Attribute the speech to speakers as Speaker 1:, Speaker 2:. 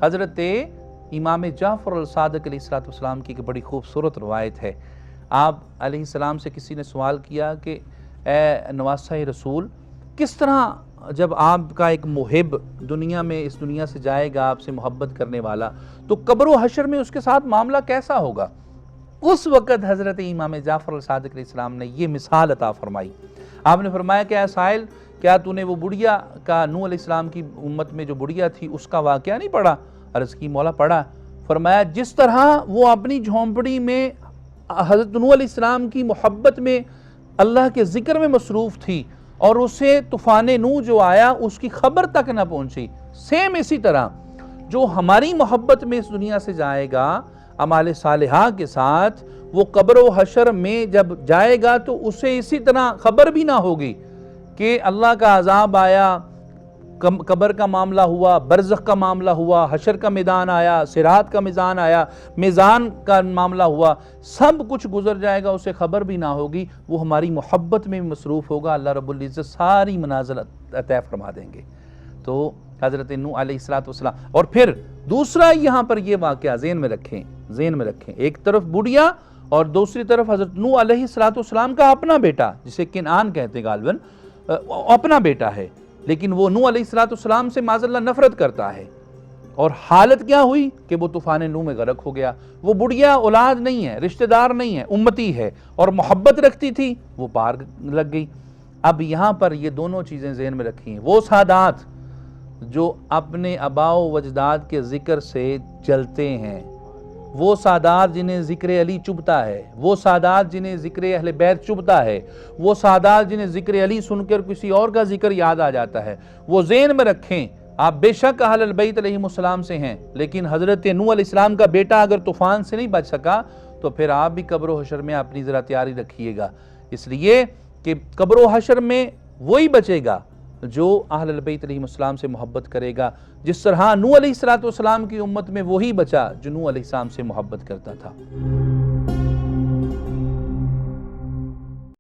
Speaker 1: حضرت امام جعفر الصادق علیہ السلام کی ایک بڑی خوبصورت روایت ہے۔ آپ علیہ السلام سے کسی نے سوال کیا کہ اے نواسہ رسول، کس طرح جب آپ کا ایک محب دنیا میں اس دنیا سے جائے گا، آپ سے محبت کرنے والا، تو قبر و حشر میں اس کے ساتھ معاملہ کیسا ہوگا؟ اس وقت حضرت امام جعفر الصادق علیہ السلام نے یہ مثال عطا فرمائی۔ آپ نے فرمایا کہ اے سائل، کیا تو نے وہ بڑھیا کا نوح علیہ السلام کی امت میں جو بڑھیا تھی اس کا واقعہ نہیں پڑھا؟ عرض کی مولا پڑھا۔ فرمایا جس طرح وہ اپنی جھونپڑی میں حضرت نوح علیہ السلام کی محبت میں اللہ کے ذکر میں مصروف تھی اور اسے طوفان نوح جو آیا اس کی خبر تک نہ پہنچی، سیم اسی طرح جو ہماری محبت میں اس دنیا سے جائے گا اعمال صالحہ کے ساتھ، وہ قبر و حشر میں جب جائے گا تو اسے اسی طرح خبر بھی نہ ہوگی کہ اللہ کا عذاب آیا، قبر کا معاملہ ہوا، برزخ کا معاملہ ہوا، حشر کا میدان آیا، صراط کا میدان آیا، میزان کا معاملہ ہوا، سب کچھ گزر جائے گا، اسے خبر بھی نہ ہوگی، وہ ہماری محبت میں مصروف ہوگا، اللہ رب العزت ساری منازل عطا فرما دیں گے۔ تو حضرت نوح علیہ السلام، اور پھر دوسرا یہاں پر یہ واقعہ ذہن میں رکھیں، ایک طرف بڑھیا اور دوسری طرف حضرت نوح علیہ السلام کا اپنا بیٹا، جسے کنعان کہتے ہیں غالباً، اپنا بیٹا ہے، لیکن وہ نوح علیہ السلام سے معاذ اللہ نفرت کرتا ہے، اور حالت کیا ہوئی کہ وہ طوفان نوح میں غرق ہو گیا۔ وہ بڑھیا اولاد نہیں ہے، رشتہ دار نہیں ہے، امتی ہے، اور محبت رکھتی تھی، وہ پار لگ گئی۔ اب یہاں پر یہ دونوں چیزیں ذہن میں رکھی ہیں، وہ سادات جو اپنے آباء و اجداد کے ذکر سے جلتے ہیں، وہ سادات جنہیں ذکر علی چبھتا ہے، وہ سادات جنہیں ذکر اہل بیت چبھتا ہے، وہ سادات جنہیں ذکر علی سن کر کسی اور کا ذکر یاد آ جاتا ہے، وہ ذہن میں رکھیں۔ آپ بے شک اہل البیت علیہم السلام سے ہیں، لیکن حضرت نوح علیہ السلام کا بیٹا اگر طوفان سے نہیں بچ سکا تو پھر آپ بھی قبر و حشر میں اپنی ذرا تیاری رکھیے گا، اس لیے کہ قبر و حشر میں وہی بچے گا جو اہل البیت علیہم السلام سے محبت کرے گا، جس طرح نوح علیہ السلام کی امت میں وہی بچا جو نوح علیہ السلام سے محبت کرتا تھا۔